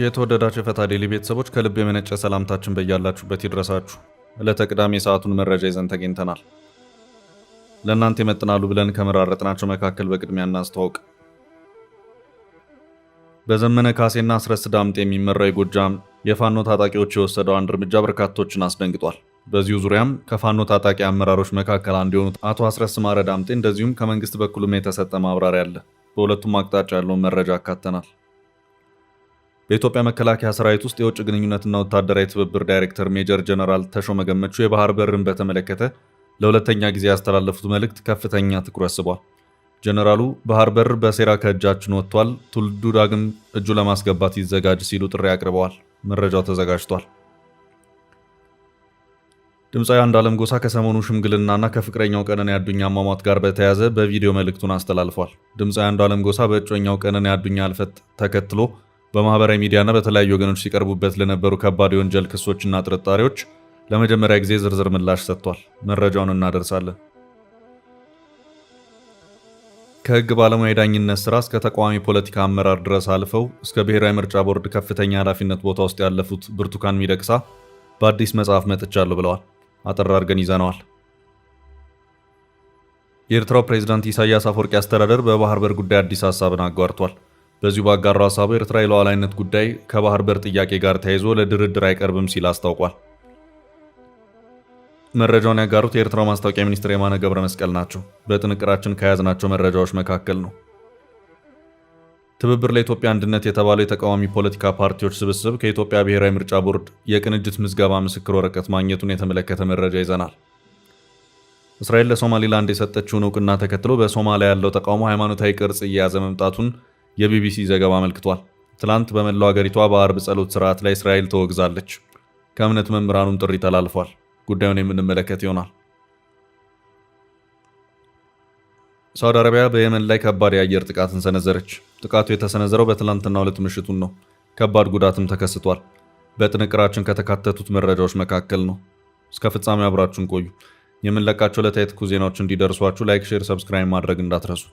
የተወደዳችሁ የፈታ ዴሊ ቤተሰቦች ከልብ የመነጨ ሰላምታችን በያላችሁበት ይድረሳችሁ። ዕለተ ቅዳሜ ሰዓቱን መረጃ ይዘን ተገኝተናል። ለእናንተ ይመጥናሉ ብለን ከመራረጥናቸው መካከል በቅድሚያ እናስተዋውቅ። በዘመነ ካሴና አስረስ ዳምጤ የሚመራው የጎጃም የፋኖ ታጣቂዎች የወሰደው አንድ እርምጃ በርካቶችን አስደንግጧል። በዚሁ ዙሪያም ከፋኖ ታጣቂ አመራሮች መካከል አንዱ የሆኑት አቶ አስረስ ማረ ዳምጤ እንደዚሁም ከመንግስት በኩልም የተሰጠ ማብራሪያ አለ። በሁለቱም አቅጣጫ ያለውን መረጃ አካተናል። በኢትዮጵያ መከላከያ ሰራዊት ውስጥ የውጭ ግንኙነትና ወታደራዊ ትብብር ዳይሬክተር ሜጀር ጀነራል ተሾመ ገመቹ የባህር በርን በተመለከተ ለሁለተኛ ጊዜ ያስተላለፉት መልእክት ከፍተኛ ትኩረት ስቧል። ጀነራሉ ባህር በር በሴራ ከእጃችን ወጥቷል፣ ትውልዱ ዳግም እጁ ለማስገባት ይዘጋጅ ሲሉ ጥሪ አቅርበዋል። መረጃው ተዘጋጅቷል። ድምፃዊ አንዱዓለም ጎሳ ከሰሞኑ ሽምግልናና ከፍቅረኛው ቀነኒ አዱኛ አሟሟት ጋር በተያያዘ በቪዲዮ መልእክቱን አስተላልፏል። ድምፃዊ አንዱዓለም ጎሳ በእጮኛው ቀነኒ አዱኛ ህልፈት ተከትሎ በማህበራዊ ሚዲያና በተለያዩ ወገኖች ሲቀርቡበት ለነበሩ ከባድ የወንጀል ክሶችና ጥርጣሬዎች ለመጀመሪያ ጊዜ ዝርዝር ምላሽ ሰጥቷል። መረጃውን እናደርሳለን። ከህግ ባለሙያ የዳኝነት ስራ እስከ ተቃዋሚ ፖለቲካ አመራር ድረስ አልፈው እስከ ብሔራዊ ምርጫ ቦርድ ከፍተኛ ኃላፊነት ቦታ ውስጥ ያለፉት ብርቱካን ሚደቅሳ በአዲስ መጽሐፍ መጥቻለሁ ብለዋል። አጠር አድርገን ይዘነዋል። የኤርትራው ፕሬዝዳንት ኢሳያስ አፈወርቂ አስተዳደር በባህር በር ጉዳይ አዲስ ሀሳብን አጋርቷል። በዚሁ ባጋራው ሀሳቡ ኤርትራ የሉዓላዊነት ጉዳይ ከባህር በር ጥያቄ ጋር ተያይዞ ለድርድር አይቀርብም ሲል አስታውቋል። መረጃውን ያጋሩት የኤርትራው ማስታወቂያ ሚኒስትር የማነ ገብረ መስቀል ናቸው። በጥንቅራችን ከያዝናቸው መረጃዎች መካከል ነው። ትብብር ለኢትዮጵያ አንድነት የተባለው የተቃዋሚ ፖለቲካ ፓርቲዎች ስብስብ ከኢትዮጵያ ብሔራዊ ምርጫ ቦርድ የቅንጅት ምዝገባ ምስክር ወረቀት ማግኘቱን የተመለከተ መረጃ ይዘናል። እስራኤል ለሶማሊላንድ የሰጠችውን እውቅና ተከትሎ በሶማሊያ ያለው ተቃውሞ ሃይማኖታዊ ቅርጽ እየያዘ መምጣቱን የቢቢሲ ዘገባ አመልክቷል። ትላንት በመላው ሀገሪቷ በአርብ ጸሎት ስርዓት ላይ እስራኤል ተወግዛለች። ከእምነት መምህራኑም ጥሪ ተላልፏል። ጉዳዩን የምንመለከት ይሆናል። ሳውዲ አረቢያ በየመን ላይ ከባድ የአየር ጥቃትን ሰነዘረች። ጥቃቱ የተሰነዘረው በትላንትናው ዕለት ምሽቱን ነው። ከባድ ጉዳትም ተከስቷል። በጥንቅራችን ከተካተቱት መረጃዎች መካከል ነው። እስከ ፍጻሜ አብራችሁን ቆዩ። የምንለቃቸው ዕለታዊ ትኩስ ዜናዎች እንዲደርሷችሁ ላይክ፣ ሼር፣ ሰብስክራይብ ማድረግ እንዳትረሱ።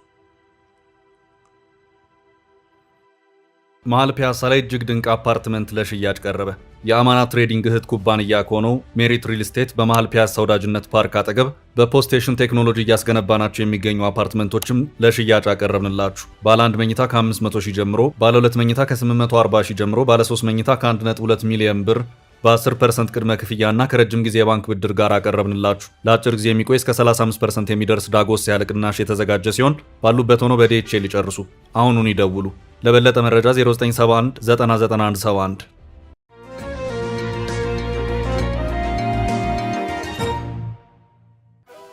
መሃል ፒያሳ ላይ እጅግ ድንቅ አፓርትመንት ለሽያጭ ቀረበ። የአማና ትሬዲንግ እህት ኩባንያ ከሆነው ሜሪት ሪል ስቴት በመሃል ፒያሳ ወዳጅነት ፓርክ አጠገብ በፖስቴሽን ቴክኖሎጂ እያስገነባናቸው የሚገኙ አፓርትመንቶችም ለሽያጭ አቀረብንላችሁ። ባለ 1 መኝታ ከ500 ሺህ ጀምሮ፣ ባለ 2 መኝታ ከ840 ሺህ ጀምሮ፣ ባለ 3 መኝታ ከ1.2 ሚሊዮን ብር በ10% ቅድመ ክፍያና ከረጅም ጊዜ የባንክ ብድር ጋር አቀረብንላችሁ። ለአጭር ጊዜ የሚቆይ እስከ 35% የሚደርስ ዳጎስ ያለ ቅናሽ የተዘጋጀ ሲሆን ባሉበት ሆኖ በዲኤችኤል ይጨርሱ። አሁኑን ይደውሉ። ለበለጠ መረጃ 0971 99171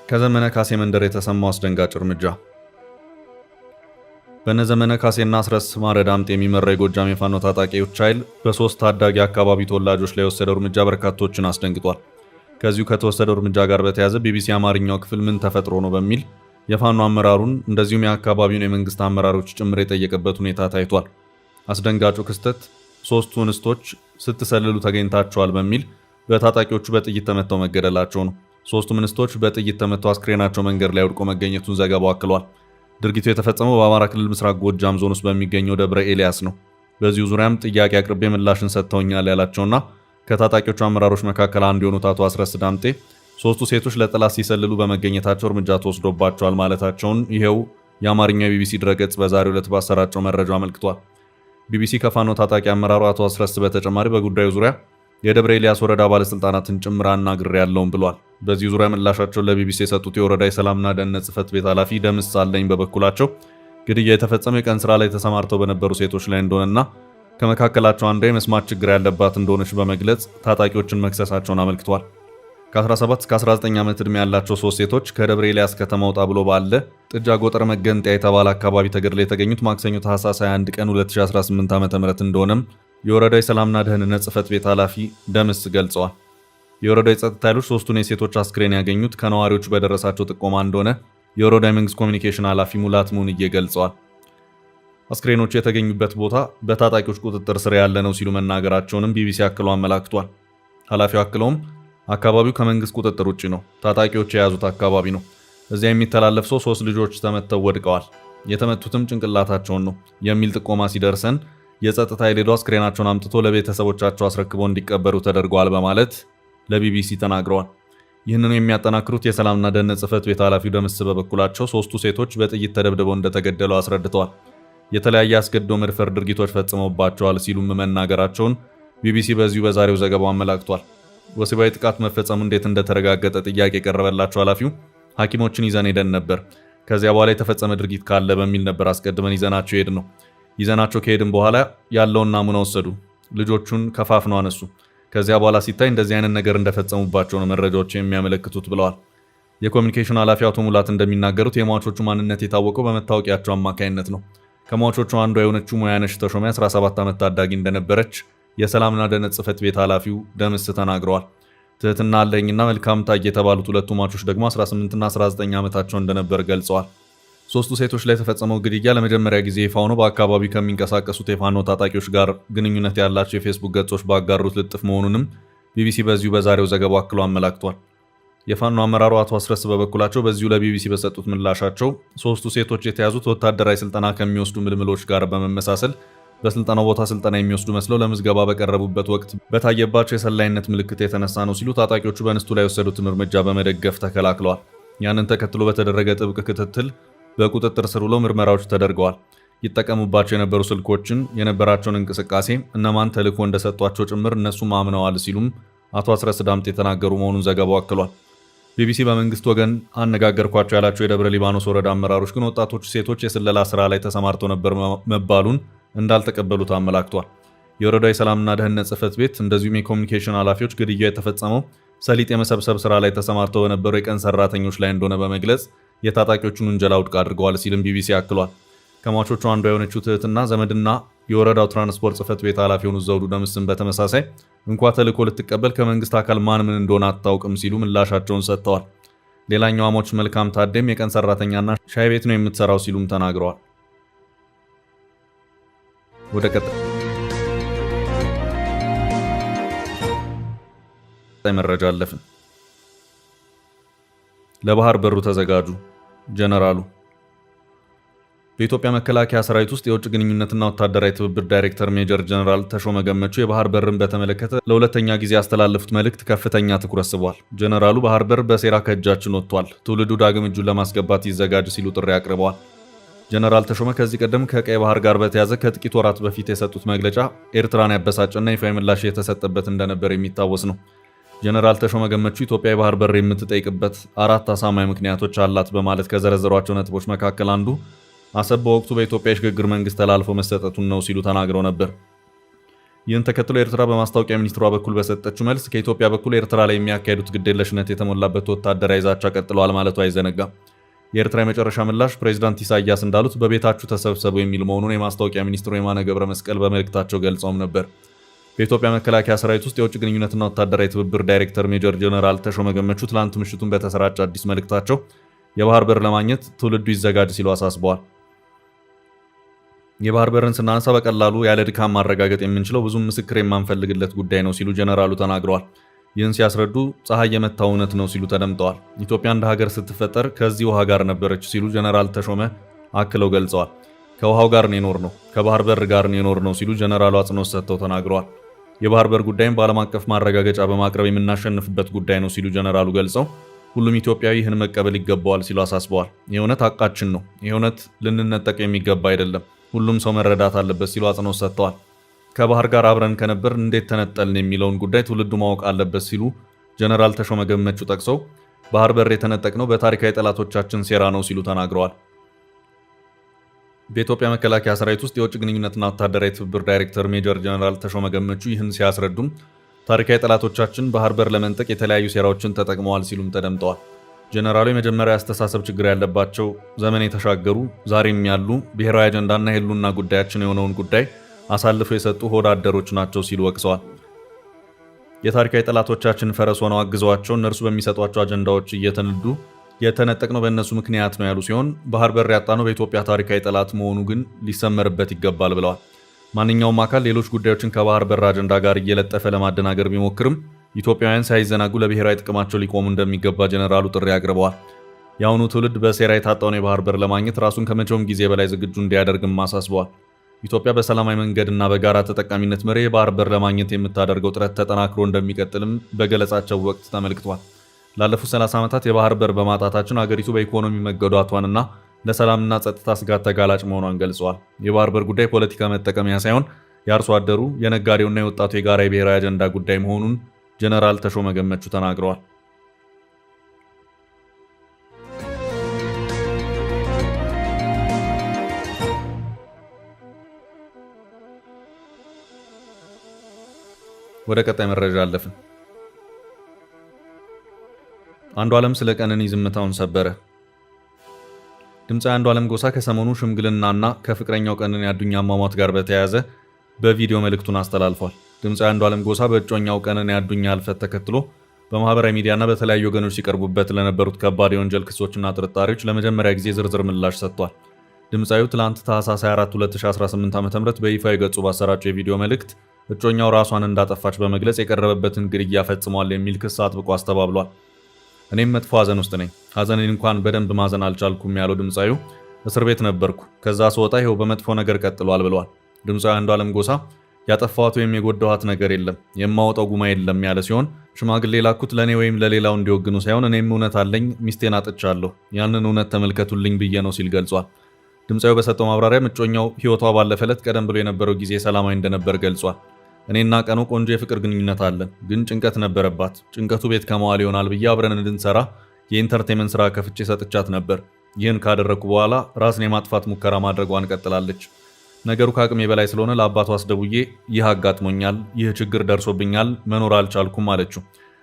ከዘመነ ካሴ መንደር የተሰማው አስደንጋጭ እርምጃ። በነዘመነ ካሴና አስረስ ማረ ዳምጤ የሚመራው የጎጃም የፋኖ ታጣቂዎች ኃይል በሶስት ታዳጊ አካባቢ ተወላጆች ላይ የወሰደው እርምጃ በርካቶችን አስደንግጧል። ከዚሁ ከተወሰደው እርምጃ ጋር በተያያዘ ቢቢሲ አማርኛው ክፍል ምን ተፈጥሮ ነው በሚል የፋኖ አመራሩን እንደዚሁም የአካባቢውን የመንግስት አመራሮች ጭምር የጠየቀበት ሁኔታ ታይቷል። አስደንጋጩ ክስተት ሶስቱ እንስቶች ስትሰልሉ ተገኝታቸዋል በሚል በታጣቂዎቹ በጥይት ተመተው መገደላቸው ነው። ሶስቱም እንስቶች በጥይት ተመተው አስክሬናቸው መንገድ ላይ ወድቆ መገኘቱን ዘገባው አክሏል። ድርጊቱ የተፈጸመው በአማራ ክልል ምስራቅ ጎጃም ዞን ውስጥ በሚገኘው ደብረ ኤልያስ ነው። በዚሁ ዙሪያም ጥያቄ አቅርቤ ምላሽን ሰጥተውኛል ያላቸውና ከታጣቂዎቹ አመራሮች መካከል አንዱ የሆኑት አቶ አስረስ ዳምጤ ሶስቱ ሴቶች ለጠላት ሲሰልሉ በመገኘታቸው እርምጃ ተወስዶባቸዋል ማለታቸውን ይሄው የአማርኛ ቢቢሲ ድረገጽ በዛሬው ዕለት ባሰራጨው መረጃ አመልክቷል። ቢቢሲ ከፋኖ ታጣቂ አመራሩ አቶ አስረስ በተጨማሪ በጉዳዩ ዙሪያ የደብረ ኤልያስ ወረዳ ባለስልጣናትን ጭምር አናግሬያለሁ ብሏል። በዚህ ዙሪያ ምላሻቸውን ለቢቢሲ የሰጡት የወረዳ የሰላምና ደህንነት ጽሕፈት ቤት ኃላፊ ደምስ አለኝ በበኩላቸው ግድያ የተፈጸመው የቀን ስራ ላይ ተሰማርተው በነበሩ ሴቶች ላይ እንደሆነና ከመካከላቸው አንዷ የመስማት ችግር ያለባት እንደሆነች በመግለጽ ታጣቂዎችን መክሰሳቸውን አመልክቷል። ከ17 እስከ 19 ዓመት ዕድሜ ያላቸው ሶስት ሴቶች ከደብረ ኤልያስ ከተማ ወጣ ብሎ ባለ ጥጃ ጎጠር መገንጠያ የተባለ አካባቢ ተገድለው የተገኙት ማክሰኞ ታህሳስ 21 ቀን 2018 ዓ.ም እንደሆነም የወረዳው የሰላምና ደህንነት ጽሕፈት ቤት ኃላፊ ደምስ ገልጸዋል። የወረዳው የጸጥታ ኃይሎች ሶስቱን የሴቶች አስክሬን ያገኙት ከነዋሪዎቹ በደረሳቸው ጥቆማ እንደሆነ የወረዳው የመንግስት ኮሚኒኬሽን ኃላፊ ሙላት ሙንዬ ገልጸዋል። አስክሬኖቹ የተገኙበት ቦታ በታጣቂዎች ቁጥጥር ስር ያለ ነው ሲሉ መናገራቸውንም ቢቢሲ አክሎ አመላክቷል። ኃላፊው አክለውም አካባቢው ከመንግስት ቁጥጥር ውጪ ነው፣ ታጣቂዎች የያዙት አካባቢ ነው። እዚያ የሚተላለፍ ሰው 3 ልጆች ተመተው ወድቀዋል፣ የተመቱትም ጭንቅላታቸውን ነው የሚል ጥቆማ ሲደርሰን የጸጥታ ኃይል ሄዶ አስክሬናቸውን አምጥቶ ለቤተሰቦቻቸው አስረክበው እንዲቀበሩ ተደርጓል በማለት ለቢቢሲ ተናግረዋል። ይህንኑ የሚያጠናክሩት የሰላምና ደህንነት ጽሕፈት ቤት ኃላፊው ደምስ በበኩላቸው ሶስቱ ሴቶች በጥይት ተደብድበው እንደተገደሉ አስረድተዋል። የተለያየ አስገድዶ መድፈር ድርጊቶች ፈጽመውባቸዋል ሲሉም መናገራቸውን ቢቢሲ በዚሁ በዛሬው ዘገባው አመላክቷል። ወሲባዊ ጥቃት መፈጸሙ እንዴት እንደተረጋገጠ ጥያቄ የቀረበላቸው ኃላፊው ሐኪሞችን ይዘን ሄደን ነበር። ከዚያ በኋላ የተፈጸመ ድርጊት ካለ በሚል ነበር አስቀድመን ይዘናቸው ሄድ ነው። ይዘናቸው ከሄድን በኋላ ያለውን ናሙና ወሰዱ። ልጆቹን ከፋፍነው አነሱ። ከዚያ በኋላ ሲታይ እንደዚህ አይነት ነገር እንደፈጸሙባቸው ነው መረጃዎች የሚያመለክቱት ብለዋል። የኮሚኒኬሽን ኃላፊ አቶ ሙላት እንደሚናገሩት የሟቾቹ ማንነት የታወቀው በመታወቂያቸው አማካይነት ነው። ከሟቾቹ አንዷ የሆነችው ሙያነሽ ተሾመ 17 ዓመት ታዳጊ እንደነበረች የሰላምና ደህንነት ጽሕፈት ቤት ኃላፊው ደምስ ተናግረዋል። ትህትና አለኝና መልካም ታዬ የተባሉት ሁለቱ ሟቾች ደግሞ 18 እና 19 ዓመታቸው እንደነበር ገልጸዋል። ሶስቱ ሴቶች ላይ የተፈጸመው ግድያ ለመጀመሪያ ጊዜ ይፋ ሆኖ በአካባቢው ከሚንቀሳቀሱት የፋኖ ታጣቂዎች ጋር ግንኙነት ያላቸው የፌስቡክ ገጾች ባጋሩት ልጥፍ መሆኑንም ቢቢሲ በዚሁ በዛሬው ዘገባው አክሎ አመላክቷል። የፋኖ አመራሩ አቶ አስረስ በበኩላቸው በዚሁ ለቢቢሲ በሰጡት ምላሻቸው ሶስቱ ሴቶች የተያዙት ወታደራዊ ስልጠና ከሚወስዱ ምልምሎች ጋር በመመሳሰል በስልጠናው ቦታ ስልጠና የሚወስዱ መስለው ለምዝገባ በቀረቡበት ወቅት በታየባቸው የሰላይነት ምልክት የተነሳ ነው ሲሉ ታጣቂዎቹ በእንስቱ ላይ የወሰዱትን እርምጃ በመደገፍ ተከላክለዋል። ያንን ተከትሎ በተደረገ ጥብቅ ክትትል በቁጥጥር ስር ውለው ምርመራዎች ተደርገዋል። ይጠቀሙባቸው የነበሩ ስልኮችን፣ የነበራቸውን እንቅስቃሴ፣ እነማን ተልዕኮ እንደሰጧቸው ጭምር እነሱም አምነዋል ሲሉም አቶ አስረስ ዳምጤ የተናገሩ መሆኑን ዘገባው አክሏል። ቢቢሲ በመንግስት ወገን አነጋገርኳቸው ያላቸው የደብረ ሊባኖስ ወረዳ አመራሮች ግን ወጣቶቹ ሴቶች የስለላ ስራ ላይ ተሰማርተው ነበር መባሉን እንዳልተቀበሉት አመላክቷል። የወረዳው የሰላምና ደህንነት ጽሕፈት ቤት እንደዚሁም የኮሚኒኬሽን ኃላፊዎች ግድያው የተፈጸመው ሰሊጥ የመሰብሰብ ስራ ላይ ተሰማርተው በነበሩ የቀን ሰራተኞች ላይ እንደሆነ በመግለጽ የታጣቂዎቹን ውንጀላ ውድቅ አድርገዋል ሲልም ቢቢሲ አክሏል። ከሟቾቹ አንዷ የሆነችው ትህትና ዘመድና የወረዳው ትራንስፖርት ጽሕፈት ቤት ኃላፊ የሆኑት ዘውዱ ደምስን በተመሳሳይ እንኳ ተልዕኮ ልትቀበል ከመንግስት አካል ማን ምን እንደሆነ አታውቅም ሲሉ ምላሻቸውን ሰጥተዋል። ሌላኛው ሟች መልካም ታደም የቀን ሰራተኛና ሻይ ቤት ነው የምትሰራው ሲሉም ተናግረዋል። ወደ ቀጣይ መረጃ አለፍን። ለባህር በሩ ተዘጋጁ ጀነራሉ። በኢትዮጵያ መከላከያ ሰራዊት ውስጥ የውጭ ግንኙነትና ወታደራዊ ትብብር ዳይሬክተር ሜጀር ጀነራል ተሾመ ገመቹ የባህር በርን በተመለከተ ለሁለተኛ ጊዜ ያስተላለፉት መልእክት ከፍተኛ ትኩረት ስቧል። ጀነራሉ ባህር በር በሴራ ከእጃችን ወጥቷል፣ ትውልዱ ዳግም እጁን ለማስገባት ይዘጋጅ ሲሉ ጥሪ አቅርበዋል። ጀነራል ተሾመ ከዚህ ቀደም ከቀይ ባህር ጋር በተያያዘ ከጥቂት ወራት በፊት የሰጡት መግለጫ ኤርትራን ያበሳጨና ይፋዊ ምላሽ የተሰጠበት እንደነበር የሚታወስ ነው። ጀነራል ተሾመ ገመቹ ኢትዮጵያ የባህር በር የምትጠይቅበት 4 አሳማኝ ምክንያቶች አላት በማለት ከዘረዘሯቸው ነጥቦች መካከል አንዱ አሰብ በወቅቱ በኢትዮጵያ የሽግግር መንግስት ተላልፎ መሰጠቱን ነው ሲሉ ተናግረው ነበር። ይህን ተከትሎ ኤርትራ በማስታወቂያ ሚኒስትሯ በኩል በሰጠችው መልስ ከኢትዮጵያ በኩል ኤርትራ ላይ የሚያካሄዱት ግዴለሽነት የተሞላበት ወታደራዊ ዛቻ ቀጥለዋል ማለቱ አይዘነጋም። የኤርትራ የመጨረሻ ምላሽ ፕሬዚዳንት ኢሳያስ እንዳሉት በቤታችሁ ተሰብሰቡ የሚል መሆኑን የማስታወቂያ ሚኒስትሩ የማነ ገብረ መስቀል በመልእክታቸው ገልጸውም ነበር። በኢትዮጵያ መከላከያ ሰራዊት ውስጥ የውጭ ግንኙነትና ወታደራዊ ትብብር ዳይሬክተር ሜጀር ጀነራል ተሾመ ገመቹ ትላንት ምሽቱን በተሰራጨ አዲስ መልእክታቸው የባህር በር ለማግኘት ትውልዱ ይዘጋጅ ሲሉ አሳስበዋል። የባህር በርን ስናነሳ በቀላሉ ያለ ድካም ማረጋገጥ የምንችለው ብዙም ምስክር የማንፈልግለት ጉዳይ ነው ሲሉ ጀነራሉ ተናግረዋል። ይህን ሲያስረዱ ፀሐይ የመታው እውነት ነው ሲሉ ተደምጠዋል። ኢትዮጵያ እንደ ሀገር ስትፈጠር ከዚህ ውሃ ጋር ነበረች ሲሉ ጀነራል ተሾመ አክለው ገልጸዋል። ከውሃው ጋር ነው የኖርነው፣ ከባህር በር ጋር ነው የኖርነው ሲሉ ጀነራሉ አጽንኦት ሰጥተው ተናግረዋል። የባህር በር ጉዳይም በዓለም አቀፍ ማረጋገጫ በማቅረብ የምናሸንፍበት ጉዳይ ነው ሲሉ ጀነራሉ ገልጸው ሁሉም ኢትዮጵያዊ ይህን መቀበል ይገባዋል ሲሉ አሳስበዋል። የእውነት ሐቃችን ነው፣ የእውነት ልንነጠቅ የሚገባ አይደለም፣ ሁሉም ሰው መረዳት አለበት ሲሉ አጽንኦት ሰጥተዋል። ከባህር ጋር አብረን ከነበር እንዴት ተነጠልን የሚለውን ጉዳይ ትውልዱ ማወቅ አለበት ሲሉ ጀነራል ተሾመ ገመቹ ጠቅሰው ባህር በር የተነጠቅነው በታሪካዊ ጠላቶቻችን ሴራ ነው ሲሉ ተናግረዋል። በኢትዮጵያ መከላከያ ሰራዊት ውስጥ የውጭ ግንኙነትና ወታደራዊ ትብብር ዳይሬክተር ሜጀር ጀነራል ተሾመ ገመቹ ይህን ሲያስረዱም ታሪካዊ ጠላቶቻችን ባህር በር ለመንጠቅ የተለያዩ ሴራዎችን ተጠቅመዋል ሲሉም ተደምጠዋል። ጀነራሉ የመጀመሪያ አስተሳሰብ ችግር ያለባቸው ዘመን የተሻገሩ ዛሬም ያሉ ብሔራዊ አጀንዳና የህልውና ጉዳያችን የሆነውን ጉዳይ አሳልፈው የሰጡ ሆዳደሮች ናቸው ሲሉ ወቅሰዋል። የታሪካዊ ጠላቶቻችን ፈረስ ሆነው አግዘዋቸው እነርሱ በሚሰጧቸው አጀንዳዎች እየተነዱ የተነጠቅነው በእነሱ ምክንያት ነው ያሉ ሲሆን ባህር በር ያጣነው በኢትዮጵያ ታሪካዊ ጠላት መሆኑ ግን ሊሰመርበት ይገባል ብለዋል። ማንኛውም አካል ሌሎች ጉዳዮችን ከባህር በር አጀንዳ ጋር እየለጠፈ ለማደናገር ቢሞክርም ኢትዮጵያውያን ሳይዘናጉ ለብሔራዊ ጥቅማቸው ሊቆሙ እንደሚገባ ጀነራሉ ጥሪ አቅርበዋል። የአሁኑ ትውልድ በሴራ የታጣውን የባህር በር ለማግኘት ራሱን ከመቼውም ጊዜ በላይ ዝግጁ እንዲያደርግም አሳስበዋል። ኢትዮጵያ በሰላማዊ መንገድና በጋራ ተጠቃሚነት መሪ የባህር በር ለማግኘት የምታደርገው ጥረት ተጠናክሮ እንደሚቀጥልም በገለጻቸው ወቅት ተመልክቷል። ላለፉት 30 ዓመታት የባህር በር በማጣታችን አገሪቱ በኢኮኖሚ መገዷቷንና ለሰላምና ጸጥታ ስጋት ተጋላጭ መሆኗን ገልጸዋል። የባህር በር ጉዳይ ፖለቲካ መጠቀሚያ ሳይሆን የአርሶ አደሩ፣ የነጋዴውና የወጣቱ የጋራ የብሔራዊ አጀንዳ ጉዳይ መሆኑን ጀነራል ተሾመ ገመቹ ተናግረዋል። ወደ ቀጣይ መረጃ አለፍን። አንዱዓለም ስለ ቀነኒ ዝምታውን ሰበረ። ድምፃዊ አንዱዓለም ጎሳ ከሰሞኑ ሽምግልናና ከፍቅረኛው ቀነኒ አዱኛ አሟሟት ጋር በተያያዘ በቪዲዮ መልእክቱን አስተላልፏል። ድምፃዊ አንዱዓለም ጎሳ በእጮኛው ቀነኒ አዱኛ ህልፈት ተከትሎ በማህበራዊ ሚዲያና በተለያዩ ወገኖች ሲቀርቡበት ለነበሩት ከባድ የወንጀል ክሶችና ጥርጣሬዎች ለመጀመሪያ ጊዜ ዝርዝር ምላሽ ሰጥቷል። ድምፃዊው ትላንት ታህሳስ 24 2018 ዓ.ም በይፋዊ ገጹ ባሰራጨው የቪዲዮ መልእክት እጮኛው ራሷን እንዳጠፋች በመግለጽ የቀረበበትን ግድያ ፈጽሟል የሚል ክስ አጥብቆ አስተባብሏል። እኔም መጥፎ ሐዘን ውስጥ ነኝ፣ ሐዘኔን እንኳን በደንብ ማዘን አልቻልኩም ያለው ድምፃዊው እስር ቤት ነበርኩ፣ ከዛ ስወጣ ይኸው በመጥፎ ነገር ቀጥሏል ብለዋል። ድምፃዊ አንዱዓለም ጎሳ ያጠፋኋት ወይም የጎዳኋት ነገር የለም፣ የማወጣው ጉማ የለም ያለ ሲሆን ሽማግሌ ላኩት ለእኔ ወይም ለሌላው እንዲወግኑ ሳይሆን እኔም እውነት አለኝ፣ ሚስቴን አጥቻለሁ፣ ያንን እውነት ተመልከቱልኝ ብዬ ነው ሲል ገልጿል። ድምፃዊው በሰጠው ማብራሪያም እጮኛው ሕይወቷ ባለፈ ዕለት ቀደም ብሎ የነበረው ጊዜ ሰላማዊ እንደነበር ገልጿል። እኔና ቀኑ ቆንጆ የፍቅር ግንኙነት አለን፣ ግን ጭንቀት ነበረባት። ጭንቀቱ ቤት ከመዋል ይሆናል ብዬ አብረን እንድንሰራ የኢንተርቴንመንት ስራ ከፍቼ ሰጥቻት ነበር። ይህን ካደረግኩ በኋላ ራስን የማጥፋት ሙከራ ማድረጓን ቀጥላለች። ነገሩ ከአቅሜ በላይ ስለሆነ ለአባቷ አስደውዬ ይህ አጋጥሞኛል፣ ይህ ችግር ደርሶብኛል፣ መኖር አልቻልኩም አለችው።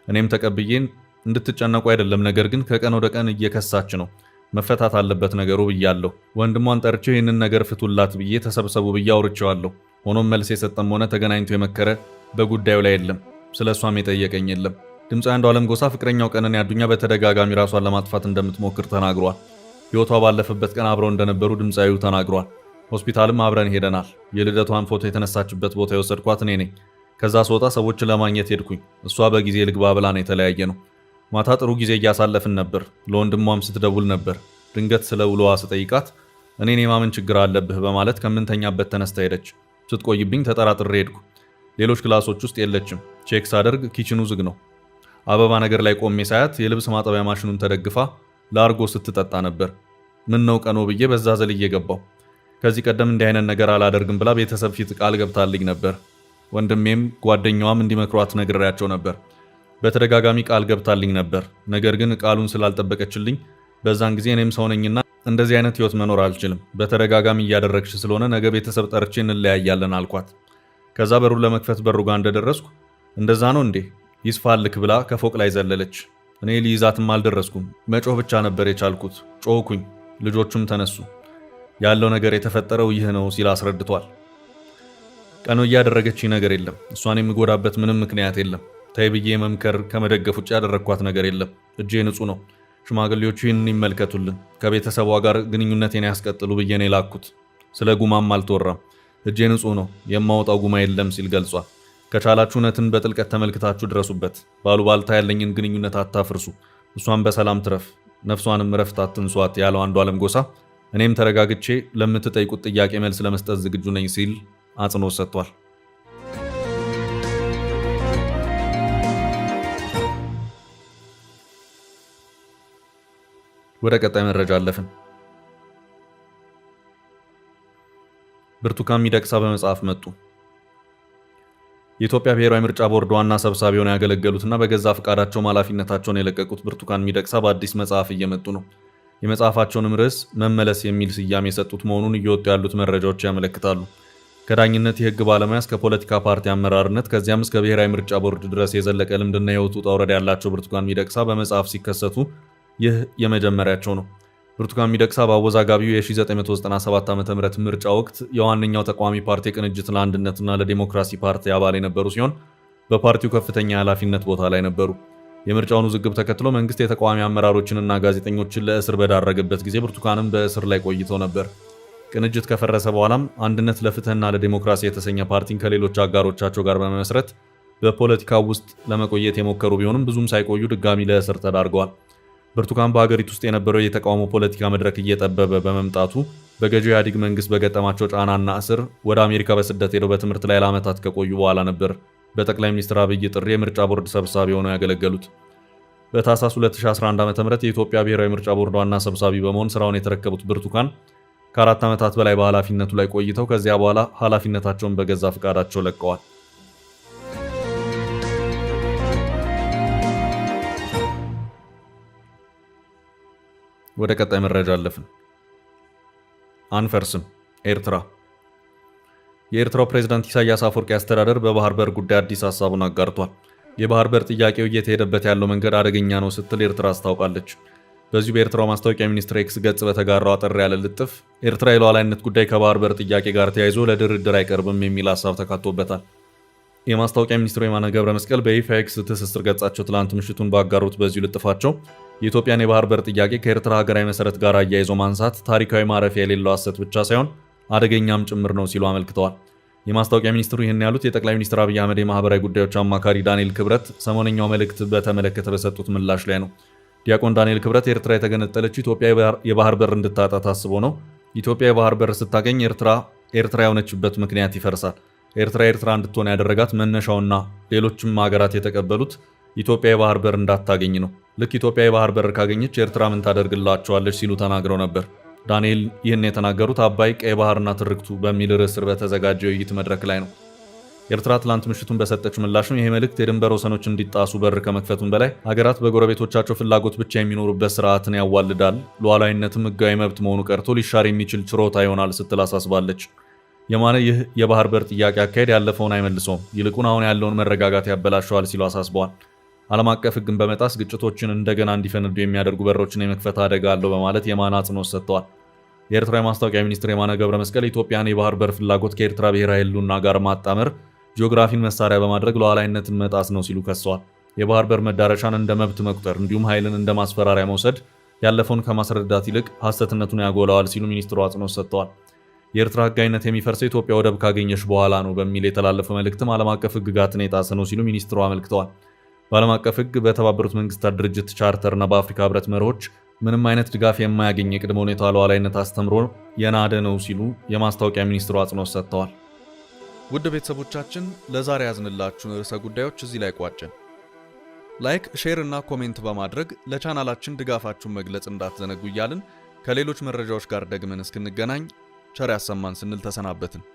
እኔም ተቀብዬን እንድትጨነቁ አይደለም፣ ነገር ግን ከቀን ወደ ቀን እየከሳች ነው፣ መፈታት አለበት ነገሩ ብያለሁ። ወንድሟን ጠርቼው ይህንን ነገር ፍቱላት ብዬ ተሰብሰቡ ብዬ አውርቼዋለሁ። ሆኖም መልስ የሰጠም ሆነ ተገናኝቶ የመከረ በጉዳዩ ላይ የለም። ስለ እሷም የጠየቀኝ የለም። ድምፃዊ አንዱዓለም ጎሳ ፍቅረኛው ቀነኒ አዱኛ በተደጋጋሚ ራሷን ለማጥፋት እንደምትሞክር ተናግሯል። ሕይወቷ ባለፈበት ቀን አብረው እንደነበሩ ድምፃዊው ተናግሯል። ሆስፒታልም አብረን ሄደናል። የልደቷን ፎቶ የተነሳችበት ቦታ የወሰድኳት እኔ ነኝ። ከዛ ስወጣ ሰዎችን ለማግኘት ሄድኩኝ። እሷ በጊዜ ልግባ ብላ ነው የተለያየ ነው። ማታ ጥሩ ጊዜ እያሳለፍን ነበር። ለወንድሟም ስትደውል ነበር። ድንገት ስለ ውሎዋ ስጠይቃት እኔን የማመን ችግር አለብህ በማለት ከምንተኛበት ተነስታ ሄደች። ስትቆይብኝ ተጠራጥሬ ሄድኩ። ሌሎች ክላሶች ውስጥ የለችም። ቼክ ሳደርግ ኪችኑ ዝግ ነው። አበባ ነገር ላይ ቆሜ ሳያት የልብስ ማጠቢያ ማሽኑን ተደግፋ ላርጎ ስትጠጣ ነበር። ምን ነው ቀኖ ብዬ በዛ ዘልዬ ገባው። ከዚህ ቀደም እንዲህ አይነት ነገር አላደርግም ብላ ቤተሰብ ፊት ቃል ገብታልኝ ነበር። ወንድሜም ጓደኛዋም እንዲመክሯት ነግሬያቸው ነበር። በተደጋጋሚ ቃል ገብታልኝ ነበር። ነገር ግን ቃሉን ስላልጠበቀችልኝ በዛን ጊዜ እኔም ሰው ነኝና እንደዚህ አይነት ህይወት መኖር አልችልም፣ በተደጋጋሚ እያደረግሽ ስለሆነ ነገ ቤተሰብ ጠርቼ እንለያያለን አልኳት። ከዛ በሩን ለመክፈት በሩ ጋር እንደደረስኩ እንደዛ ነው እንዴ ይስፋልክ ብላ ከፎቅ ላይ ዘለለች። እኔ ሊይዛትም አልደረስኩም። መጮህ ብቻ ነበር የቻልኩት። ጮህኩኝ። ልጆቹም ተነሱ። ያለው ነገር የተፈጠረው ይህ ነው ሲል አስረድቷል። ቀኑ እያደረገችኝ ነገር የለም። እሷን የምጎዳበት ምንም ምክንያት የለም። ተይ ብዬ መምከር ከመደገፍ ውጭ ያደረግኳት ነገር የለም። እጄ ንጹህ ነው። ሽማግሌዎቹ ይህንን ይመልከቱልን፣ ከቤተሰቧ ጋር ግንኙነቴን ያስቀጥሉ ብዬ ነው የላኩት። ስለ ጉማም አልተወራም። እጄ ንጹህ ነው፣ የማወጣው ጉማ የለም ሲል ገልጿል። ከቻላችሁ እውነትን በጥልቀት ተመልክታችሁ ድረሱበት። ባሉባልታ ያለኝን ግንኙነት አታፍርሱ። እሷን በሰላም ትረፍ፣ ነፍሷንም እረፍት አትንሷት ያለው አንዱዓለም ጎሳ እኔም ተረጋግቼ ለምትጠይቁት ጥያቄ መልስ ለመስጠት ዝግጁ ነኝ ሲል አጽንኦት ሰጥቷል። ወደ ቀጣይ መረጃ አለፍን። ብርቱካን ሚደቅሳ በመጽሐፍ መጡ። የኢትዮጵያ ብሔራዊ ምርጫ ቦርድ ዋና ሰብሳቢ ሆነው ያገለገሉትና በገዛ ፈቃዳቸው ኃላፊነታቸውን የለቀቁት ብርቱካን ሚደቅሳ በአዲስ መጽሐፍ እየመጡ ነው። የመጽሐፋቸውንም ርዕስ መመለስ የሚል ስያሜ የሰጡት መሆኑን እየወጡ ያሉት መረጃዎች ያመለክታሉ። ከዳኝነት የህግ ባለሙያ እስከ ፖለቲካ ፓርቲ አመራርነት ከዚያም እስከ ብሔራዊ ምርጫ ቦርድ ድረስ የዘለቀ ልምድና የህይወት ውጣ ውረድ ያላቸው ብርቱካን ሚደቅሳ በመጽሐፍ ሲከሰቱ ይህ የመጀመሪያቸው ነው። ብርቱካን ሚደቅሳ በአወዛጋቢው የ1997 ዓ.ም ምርጫ ወቅት የዋነኛው ተቃዋሚ ፓርቲ ቅንጅት ለአንድነትና ለዲሞክራሲ ፓርቲ አባል የነበሩ ሲሆን በፓርቲው ከፍተኛ የኃላፊነት ቦታ ላይ ነበሩ። የምርጫውን ውዝግብ ተከትሎ መንግስት የተቃዋሚ አመራሮችንና ጋዜጠኞችን ለእስር በዳረገበት ጊዜ ብርቱካንም በእስር ላይ ቆይተው ነበር። ቅንጅት ከፈረሰ በኋላም አንድነት ለፍትህና ለዲሞክራሲ የተሰኘ ፓርቲን ከሌሎች አጋሮቻቸው ጋር በመመስረት በፖለቲካው ውስጥ ለመቆየት የሞከሩ ቢሆንም ብዙም ሳይቆዩ ድጋሚ ለእስር ተዳርገዋል። ብርቱካን በሀገሪቱ ውስጥ የነበረው የተቃውሞ ፖለቲካ መድረክ እየጠበበ በመምጣቱ በገዢው ኢህአዴግ መንግስት በገጠማቸው ጫናና እስር ወደ አሜሪካ በስደት ሄደው በትምህርት ላይ ለዓመታት ከቆዩ በኋላ ነበር በጠቅላይ ሚኒስትር አብይ ጥሪ የምርጫ ቦርድ ሰብሳቢ ሆነው ያገለገሉት። በታህሳስ 2011 ዓ.ም የኢትዮጵያ ብሔራዊ ምርጫ ቦርድ ዋና ሰብሳቢ በመሆን ስራውን የተረከቡት ብርቱካን ከ4 ዓመታት በላይ በኃላፊነቱ ላይ ቆይተው ከዚያ በኋላ ኃላፊነታቸውን በገዛ ፈቃዳቸው ለቀዋል። ወደ ቀጣይ መረጃ አለፍን። አንፈርስም ኤርትራ። የኤርትራው ፕሬዝዳንት ኢሳያስ አፈወርቂ አስተዳደር በባህር በር ጉዳይ አዲስ ሀሳቡን አጋርቷል። የባህር በር ጥያቄው እየተሄደበት ያለው መንገድ አደገኛ ነው ስትል ኤርትራ አስታውቃለች። በዚሁ በኤርትራው ማስታወቂያ ሚኒስትር ኤክስ ገጽ በተጋራው አጠር ያለ ልጥፍ ኤርትራ የሉዓላዊነት ጉዳይ ከባህር በር ጥያቄ ጋር ተያይዞ ለድርድር አይቀርብም የሚል ሀሳብ ተካቶበታል። የማስታወቂያ ሚኒስትሩ የማነ ገብረ መስቀል በይፋ ኤክስ ትስስር ገጻቸው ትላንት ምሽቱን ባጋሩት በዚሁ ልጥፋቸው የኢትዮጵያን የባህር በር ጥያቄ ከኤርትራ ሀገራዊ መሰረት ጋር አያይዞ ማንሳት ታሪካዊ ማረፊያ የሌለው ሐሰት ብቻ ሳይሆን አደገኛም ጭምር ነው ሲሉ አመልክተዋል። የማስታወቂያ ሚኒስትሩ ይህን ያሉት የጠቅላይ ሚኒስትር አብይ አህመድ የማህበራዊ ጉዳዮች አማካሪ ዳንኤል ክብረት ሰሞነኛው መልእክት በተመለከተ በሰጡት ምላሽ ላይ ነው። ዲያቆን ዳንኤል ክብረት ኤርትራ የተገነጠለችው ኢትዮጵያ የባህር በር እንድታጣ ታስቦ ነው። ኢትዮጵያ የባህር በር ስታገኝ ኤርትራ የሆነችበት ምክንያት ይፈርሳል። ኤርትራ እንድትሆን ያደረጋት መነሻውና ሌሎችም ሀገራት የተቀበሉት ኢትዮጵያ የባህር በር እንዳታገኝ ነው። ልክ ኢትዮጵያ የባህር በር ካገኘች ኤርትራ ምን ታደርግላቸዋለች ሲሉ ተናግረው ነበር። ዳንኤል ይህን የተናገሩት አባይ፣ ቀይ ባህርና ትርክቱ በሚል ርዕስ ስር በተዘጋጀ ውይይት መድረክ ላይ ነው። ኤርትራ ትላንት ምሽቱን በሰጠችው ምላሽም ይሄ መልእክት የድንበር ወሰኖች እንዲጣሱ በር ከመክፈቱም በላይ ሀገራት በጎረቤቶቻቸው ፍላጎት ብቻ የሚኖሩበት ስርዓትን ያዋልዳል፣ ሉዓላዊነትም ሕጋዊ መብት መሆኑ ቀርቶ ሊሻር የሚችል ችሮታ ይሆናል ስትል አሳስባለች። የማነ ይህ የባህር በር ጥያቄ አካሄድ ያለፈውን አይመልሰውም፣ ይልቁን አሁን ያለውን መረጋጋት ያበላሸዋል ሲሉ አሳስበዋል። ዓለም አቀፍ ሕግን በመጣስ ግጭቶችን እንደገና እንዲፈነዱ የሚያደርጉ በሮችን የመክፈት አደጋ አለው በማለት የማነ አጽንኦት ሰጥተዋል። የኤርትራ የማስታወቂያ ሚኒስትር የማነ ገብረ መስቀል ኢትዮጵያን የባህር በር ፍላጎት ከኤርትራ ብሔራዊ ሕልውና ጋር ማጣመር ጂኦግራፊን መሳሪያ በማድረግ ሉዓላዊነትን መጣስ ነው ሲሉ ከሰዋል። የባህር በር መዳረሻን እንደ መብት መቁጠር እንዲሁም ኃይልን እንደ ማስፈራሪያ መውሰድ ያለፈውን ከማስረዳት ይልቅ ሐሰትነቱን ያጎላዋል ሲሉ ሚኒስትሩ አጽንኦት ሰጥተዋል። የኤርትራ ሕጋዊነት የሚፈርሰው ኢትዮጵያ ወደብ ካገኘች በኋላ ነው በሚል የተላለፈ መልእክትም ዓለም አቀፍ ሕግጋትን የጣሰ ነው ሲሉ ሚኒስትሩ አመልክተዋል። በዓለም አቀፍ ሕግ በተባበሩት መንግስታት ድርጅት ቻርተርና በአፍሪካ ህብረት መርሆች ምንም አይነት ድጋፍ የማያገኝ የቅድመ ሁኔታ ሉዓላዊነት አስተምሮ የናደ ነው ሲሉ የማስታወቂያ ሚኒስትሩ አጽንኦት ሰጥተዋል። ውድ ቤተሰቦቻችን ለዛሬ ያዝንላችሁን ርዕሰ ጉዳዮች እዚህ ላይ ቋጨን። ላይክ፣ ሼር እና ኮሜንት በማድረግ ለቻናላችን ድጋፋችሁን መግለጽ እንዳትዘነጉ እያልን ከሌሎች መረጃዎች ጋር ደግመን እስክንገናኝ ቸር ያሰማን ስንል ተሰናበትን።